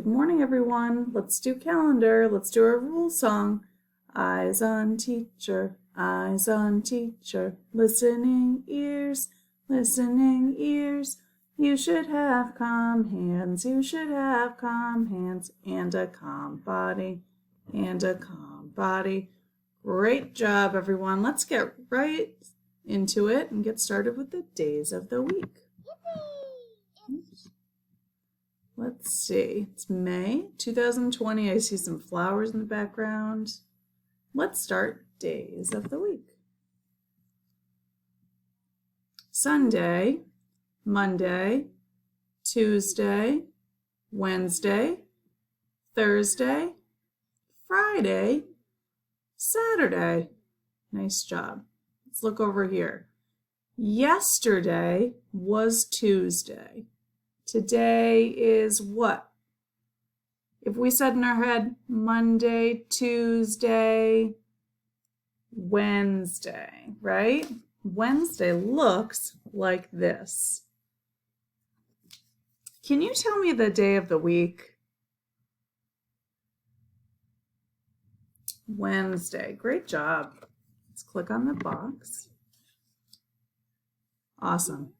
Good morning, everyone. Let's do calendar. Let's do our rule song. Eyes on teacher, eyes on teacher. Listening ears, listening ears. You should have calm hands, you should have calm hands, and a calm body, and a calm body. Great job, everyone. Let's get right into it and get started with the days of the week. Let's see, it's May 2020. I see some flowers in the background. Let's start days of the week. Sunday, Monday, Tuesday, Wednesday, Thursday, Friday, Saturday. Nice job. Let's look over here. Yesterday was Tuesday. Today is what? If we said in our head Monday, Tuesday, Wednesday, right? Wednesday looks like this. Can you tell me the day of the week? Wednesday. Great job. Let's click on the box. Awesome.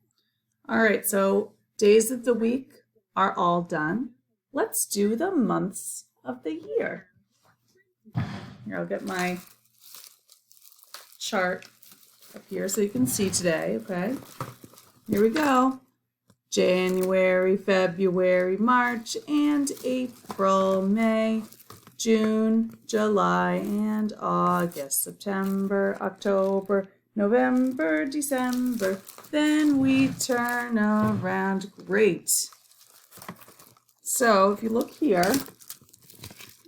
All right, so days of the week are all done. Let's do the months of the year. Here, I'll get my chart up here so you can see today, okay? Here we go. January, February, March, and April, May, June, July, and August, September, October, November, December, then we turn around. Great. So if you look here,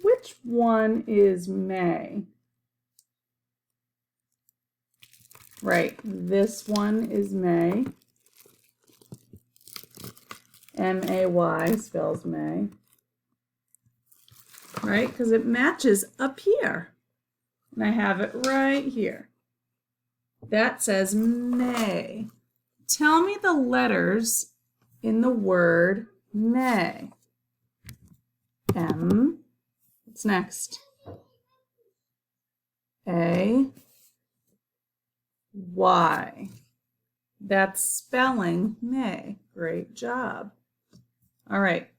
which one is May? Right, this one is May. M-A-Y spells May. Right, because it matches up here. And I have it right here. That says May. Tell me the letters in the word May. M. What's next? A. Y. That's spelling May. Great job. All right.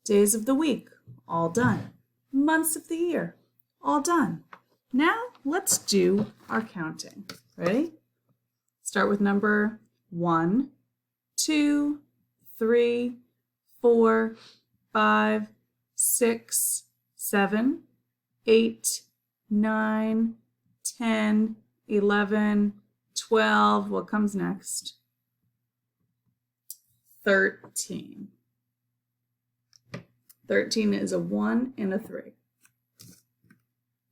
Days of the week, all done. Months of the year, all done. Now let's do our counting. Ready? Start with number 1, 2, 3, 4, 5, 6, 7, 8, 9, 10, 11, 12. What comes next? 13. 13 is a 1 and a 3.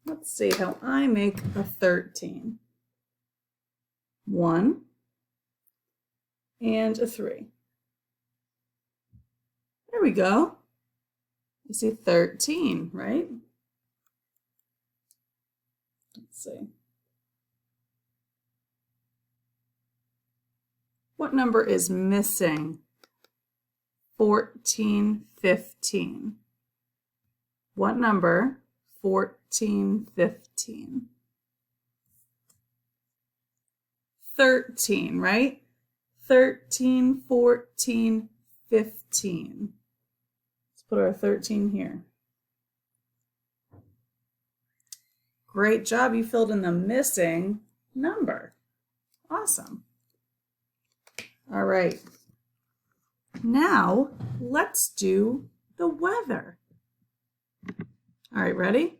Let's see how I make a 13. 1 and a 3. There we go. You see 13, right? Let's see. What number is missing? 14, 15. What number? 14, 15. 13, right? 13, 14, 15. Let's put our 13 here. Great job. You filled in the missing number. Awesome. All right. Now, let's do the weather. All right, ready?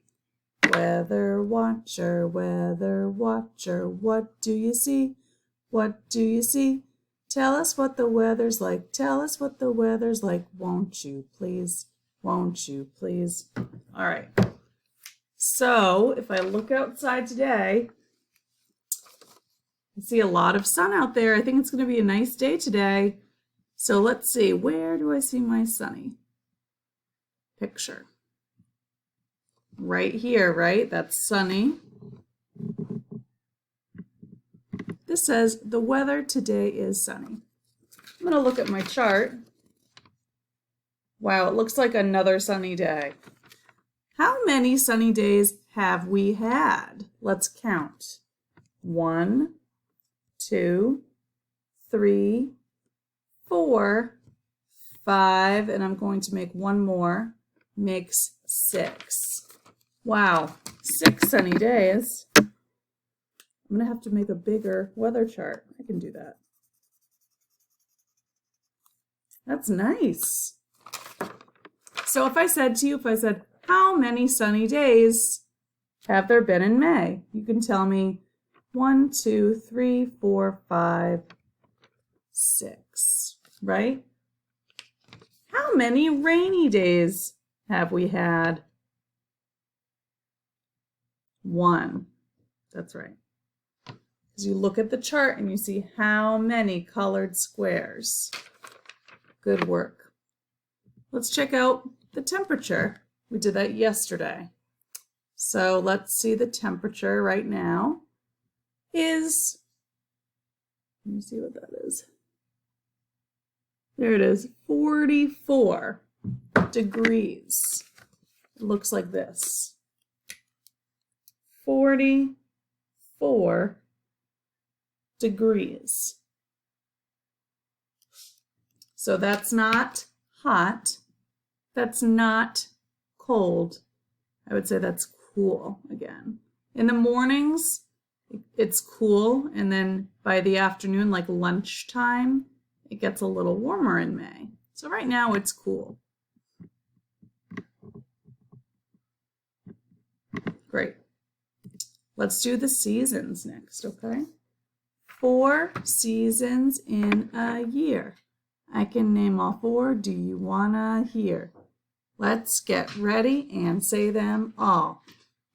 Weather watcher, what do you see? What do you see? Tell us what the weather's like. Tell us what the weather's like. Won't you please? Won't you please? All right. So if I look outside today, I see a lot of sun out there. I think it's going to be a nice day today. So let's see. Where do I see my sunny picture? Right here, right? That's sunny. This says the weather today is sunny. I'm going to look at my chart Wow, it looks like another sunny day. How many sunny days have we had? Let's count. 1, 2, 3, 4, 5, and I'm going to make one more, makes 6. Wow, 6 sunny days. I'm going to have to make a bigger weather chart. I can do that. That's nice. So if I said, how many sunny days have there been in May? You can tell me 1, 2, 3, 4, 5, 6, right? How many rainy days have we had? 1. That's right. Because you look at the chart and you see how many colored squares. Good work. Let's check out the temperature. We did that yesterday. So let's see the temperature right now is, let me see what that is. There it is, 44 degrees. It looks like this. 44 degrees. So that's not hot. That's not cold. I would say that's cool again. In the mornings, it's cool, and then by the afternoon, like lunchtime, it gets a little warmer in May. So right now it's cool. Great. Let's do the seasons next, okay? 4 seasons in a year. I can name all 4. Do you wanna hear? Let's get ready and say them all.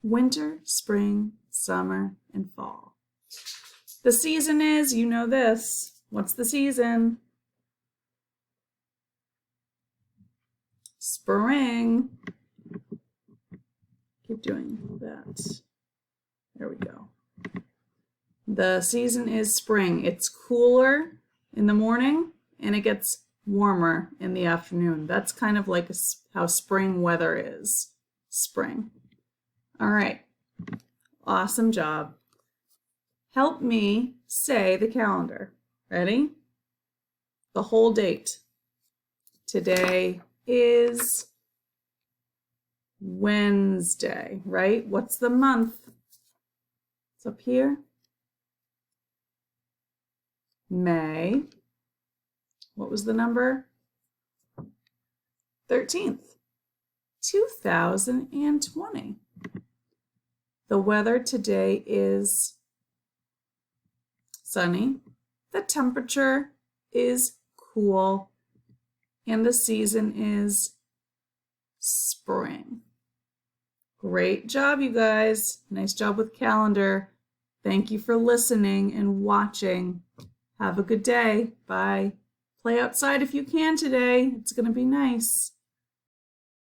Winter, spring, summer, and fall. The season is, you know this. What's the season? Spring. Keep doing that. There we go. The season is spring. It's cooler in the morning and it gets warmer in the afternoon. That's kind of like how spring weather is. Spring. All right. Awesome job. Help me say the calendar. Ready? The whole date. Today is Wednesday, right? What's the month? It's up here. May. What was the number? 13th, 2020. The weather today is sunny. The temperature is cool. And the season is spring. Great job, you guys. Nice job with calendar. Thank you for listening and watching. Have a good day. Bye. Play outside if you can today. It's going to be nice.